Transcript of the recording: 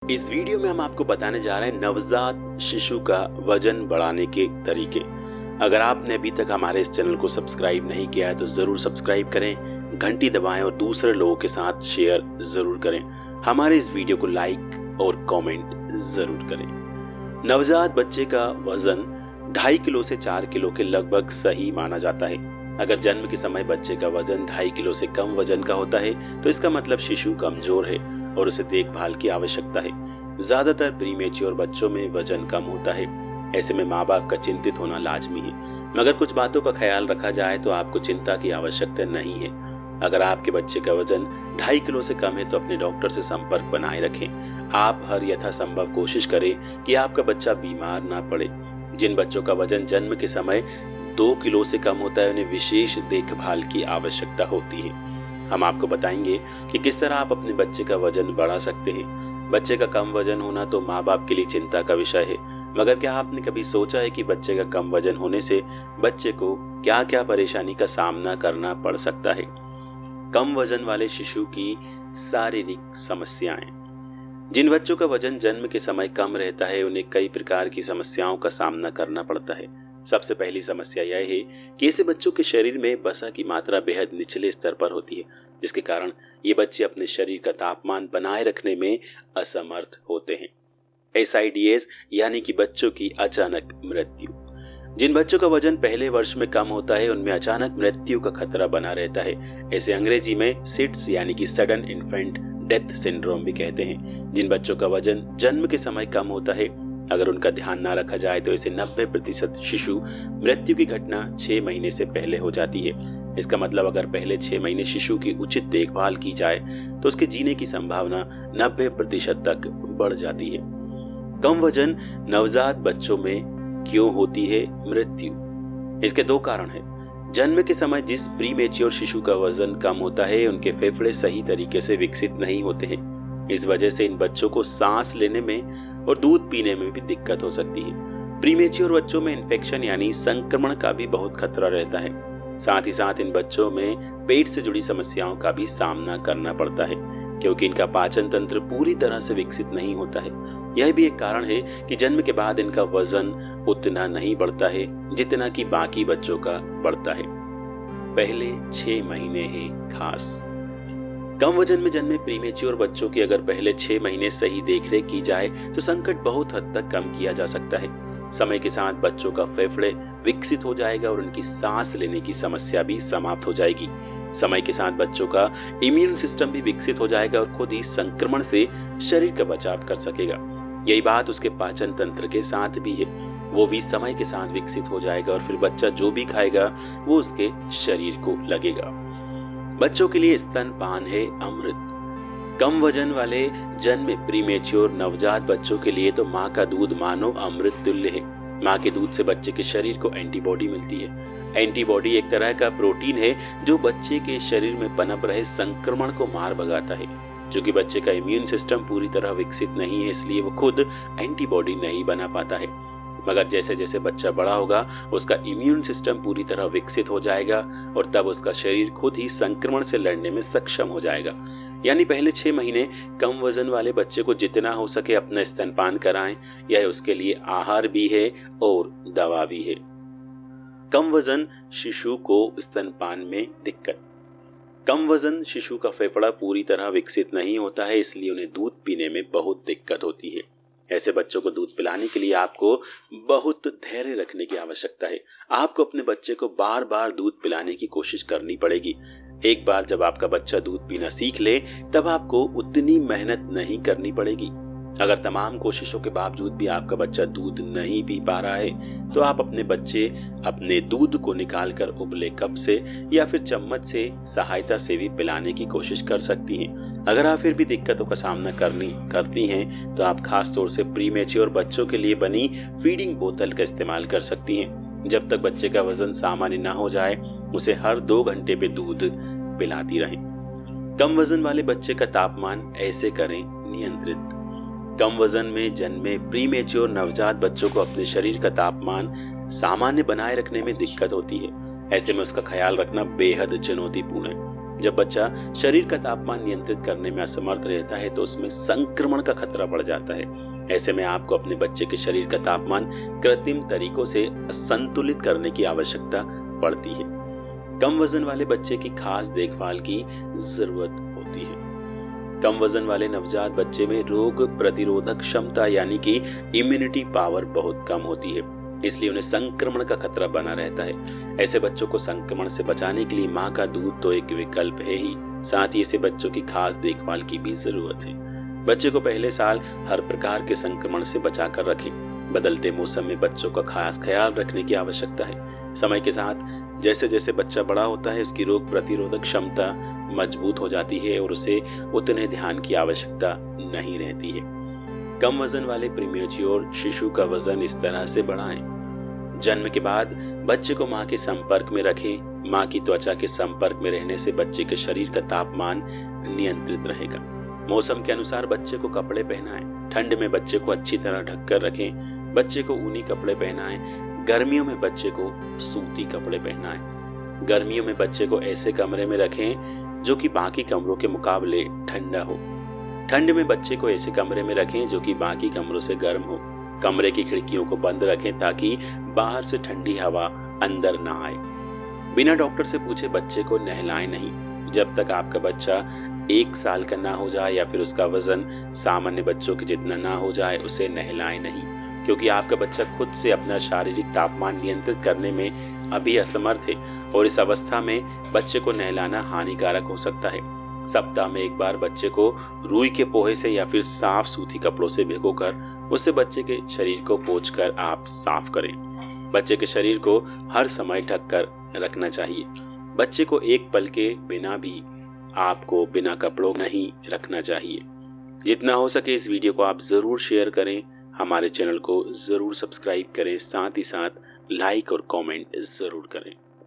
इस वीडियो में हम आपको बताने जा रहे हैं नवजात शिशु का वजन बढ़ाने के तरीके। अगर आपने अभी तक हमारे इस चैनल को सब्सक्राइब नहीं किया है तो जरूर सब्सक्राइब करें, घंटी दबाएं और दूसरे लोगों के साथ शेयर जरूर करें। हमारे इस वीडियो को लाइक और कमेंट जरूर करें। नवजात बच्चे का वजन 2.5 किलो से 4 किलो के लगभग सही माना जाता है। अगर जन्म के समय बच्चे का वजन 2.5 किलो से कम वजन का होता है तो इसका मतलब शिशु कमजोर है और उसे देखभाल की आवश्यकता है। ज्यादातर प्रीमेच्योर बच्चों में वजन कम होता है, ऐसे में माँ बाप का चिंतित होना लाजमी है। मगर कुछ बातों का ख्याल रखा जाए तो आपको चिंता की आवश्यकता नहीं है। अगर आपके बच्चे का वजन 2.5 किलो से कम है तो अपने डॉक्टर से संपर्क बनाए रखें। आप हर यथासंभव कोशिश करें कि आपका बच्चा बीमार ना पड़े। जिन बच्चों का वजन जन्म के समय 2 किलो से कम होता है उन्हें विशेष देखभाल की आवश्यकता होती है। हम आपको बताएंगे कि किस तरह आप अपने बच्चे का वजन बढ़ा सकते हैं। बच्चे का कम वजन होना तो माँ बाप के लिए चिंता का विषय है, मगर क्या आपने कभी सोचा है कि बच्चे का कम वजन होने से बच्चे को क्या क्या परेशानी का सामना करना पड़ सकता है। कम वजन वाले शिशु की शारीरिक समस्याएं। जिन बच्चों का वजन जन्म के समय कम रहता है उन्हें कई प्रकार की समस्याओं का सामना करना पड़ता है। सबसे पहली समस्या यह है कि ऐसे बच्चों के शरीर में वसा की मात्रा बेहद निचले स्तर पर होती है, जिसके कारण ये बच्चे अपने शरीर का तापमान बनाए रखने में असमर्थ होते हैं। SIDS यानी कि बच्चों की अचानक मृत्यु। जिन बच्चों का वजन पहले वर्ष में कम होता है उनमें अचानक मृत्यु का खतरा बना रहता है। ऐसे अंग्रेजी में SIDS यानी कि सडन इन्फेंट डेथ सिंड्रोम भी कहते हैं। जिन बच्चों का वजन जन्म के समय कम होता है, अगर उनका ध्यान ना रखा जाए तो इसे 90% शिशु मृत्यु की घटना 6 महीने से पहले हो जाती है। इसका मतलब अगर पहले 6 महीने शिशु की उचित देखभाल की जाए तो उसके जीने की संभावना 90% तक बढ़ जाती है। कम वजन नवजात बच्चों में क्यों होती है मृत्यु? इसके 2 कारण हैं। जन्म के समय जिस प्रीमेच्योर शिशु का वजन कम होता है उनके फेफड़े सही तरीके से विकसित नहीं होते हैं। इस वजह से इन बच्चों को सांस लेने में और दूध पीने में भी दिक्कत हो सकती है। प्रीमेच्योर बच्चों में इन्फेक्शन यानी संक्रमण का भी बहुत खतरा रहता है। साथ ही साथ इन बच्चों में पेट से जुड़ी समस्याओं का भी सामना करना पड़ता है, क्योंकि इनका पाचन तंत्र पूरी तरह से विकसित नहीं होता है। यह भी एक कारण है कि जन्म के बाद इनका वजन उतना नहीं बढ़ता है जितना कि बाकी बच्चों का बढ़ता है। पहले 6 महीने है खास। कम वजन में जन्मे प्रीमेच्योर बच्चों की अगर पहले 6 महीने सही देखरेख की जाए तो संकट बहुत हद तक कम किया जा सकता है। समय के साथ बच्चों का फेफड़े विकसित हो जाएगा और उनकी सांस लेने की समस्या भी समाप्त हो जाएगी। समय के साथ बच्चों का इम्यून सिस्टम भी विकसित हो जाएगा और खुद ही संक्रमण से शरीर का बचाव कर सकेगा। यही बात उसके पाचन तंत्र के साथ भी है, वो भी समय के साथ विकसित हो जाएगा और फिर बच्चा जो भी खाएगा वो उसके शरीर को लगेगा। बच्चों के लिए स्तनपान है अमृत। कम वजन वाले जन्मे प्रीमेच्योर नवजात बच्चों के लिए तो माँ का दूध मानो अमृत तुल्य है। माँ के दूध से बच्चे के शरीर को एंटीबॉडी मिलती है। एंटीबॉडी एक तरह का प्रोटीन है जो बच्चे के शरीर में पनप रहे संक्रमण को मार भगाता है। क्योंकि बच्चे का इम्यून सिस्टम पूरी तरह विकसित नहीं है, इसलिए वो खुद एंटीबॉडी नहीं बना पाता है। मगर जैसे जैसे बच्चा बड़ा होगा उसका इम्यून सिस्टम पूरी तरह विकसित हो जाएगा और तब उसका शरीर खुद ही संक्रमण से लड़ने में सक्षम हो जाएगा। यानी पहले 6 महीने कम वजन वाले बच्चे को जितना हो सके अपना स्तनपान कराएं। यह उसके लिए आहार भी है और दवा भी है। कम वजन शिशु को स्तनपान में दिक्कत। कम वजन शिशु का फेफड़ा पूरी तरह विकसित नहीं होता है, इसलिए उन्हें दूध पीने में बहुत दिक्कत होती है। ऐसे बच्चों को दूध पिलाने के लिए आपको बहुत धैर्य रखने की आवश्यकता है। आपको अपने बच्चे को बार बार दूध पिलाने की कोशिश करनी पड़ेगी। एक बार जब आपका बच्चा दूध पीना सीख ले तब आपको उतनी मेहनत नहीं करनी पड़ेगी। अगर तमाम कोशिशों के बावजूद भी आपका बच्चा दूध नहीं पी पा रहा है तो आप अपने बच्चे अपने दूध को निकालकर उबले कप से या फिर चम्मच से सहायता से भी पिलाने की कोशिश कर सकती हैं। अगर आप फिर भी दिक्कतों का सामना करती हैं तो आप खास तौर से प्रीमेच्योर बच्चों के लिए बनी फीडिंग बोतल का इस्तेमाल कर सकती हैं। जब तक बच्चे का वजन सामान्य ना हो जाए उसे हर 2 घंटे पे दूध पिलाती रहें। कम वजन वाले बच्चे का तापमान ऐसे करें नियंत्रित। कम वजन में जन्मे प्रीमेच्योर नवजात बच्चों को अपने शरीर का तापमान सामान्य बनाए रखने में दिक्कत होती है। ऐसे में उसका ख्याल रखना बेहद चुनौतीपूर्ण है। जब बच्चा शरीर का तापमान नियंत्रित करने में असमर्थ रहता है तो उसमें संक्रमण का खतरा बढ़ जाता है। ऐसे में आपको अपने बच्चे के शरीर का तापमान कृत्रिम तरीकों से संतुलित करने की आवश्यकता पड़ती है। कम वजन वाले बच्चे की खास देखभाल की जरूरत होती है। कम वजन वाले नवजात बच्चे में रोग प्रतिरोधक क्षमता यानी कि इम्यूनिटी पावर बहुत कम होती है, इसलिए उन्हें संक्रमण का खतरा बना रहता है। ऐसे बच्चों को संक्रमण से बचाने के लिए माँ का दूध तो एक विकल्प है ही, साथ ही ऐसे बच्चों की खास देखभाल की भी जरूरत है। बच्चे को पहले साल हर प्रकार के संक्रमण से बचाकर रखें। बदलते मौसम में बच्चों का खास ख्याल रखने की आवश्यकता है। समय के साथ जैसे जैसे बच्चा बड़ा होता है उसकी रोग प्रतिरोधक क्षमता मजबूत हो जाती है और उसे उतने ध्यान की आवश्यकता नहीं रहती है। कम वजन वाले प्रीमेच्योर शिशु का वजन इस तरह से बढ़ाएं। जन्म के बाद बच्चे को मां के संपर्क में रखें। मां की त्वचा के संपर्क में रहने से बच्चे के शरीर का तापमान नियंत्रित रहेगा। मौसम के अनुसार बच्चे को कपड़े पहनाएं। ठंड में बच्चे को अच्छी तरह ढककर रखें। बच्चे को ऊनी कपड़े पहनाएं। गर्मियों में बच्चे को सूती कपड़े पहनाएं। गर्मियों में बच्चे को ऐसे कमरे में रखें जो कि बाकी कमरों के मुकाबले ठंडा हो। ठंड में बच्चे को ऐसे कमरे में रखें जो कि बाकी कमरों से गर्म हो। कमरे की खिड़कियों को बंद रखें ताकि बाहर से ठंडी हवा अंदर ना आए। बिना डॉक्टर से पूछे बच्चे को नहलाएं नहीं। जब तक आपका बच्चा 1 साल का ना हो जाए या फिर उसका वजन सामान्य बच्चों के जितना ना हो जाए उसे नहलाएं नहीं, क्योंकि आपका बच्चा खुद से अपना शारीरिक तापमान नियंत्रित करने में अभी असमर्थ है और इस अवस्था में बच्चे को नहलाना हानिकारक हो सकता है। सप्ताह में 1 बार बच्चे को रुई के पोहे से या फिर साफ सूती कपड़ों से भिगोकर उससे बच्चे के शरीर को पोंछकर आप साफ करें। बच्चे के शरीर को हर समय ढक कर रखना चाहिए। बच्चे को एक पल के बिना भी आपको बिना कपड़ों नहीं रखना चाहिए। जितना हो सके इस वीडियो को आप जरूर शेयर करें। हमारे चैनल को जरूर सब्सक्राइब करें, साथ ही साथ लाइक और कमेंट जरूर करें।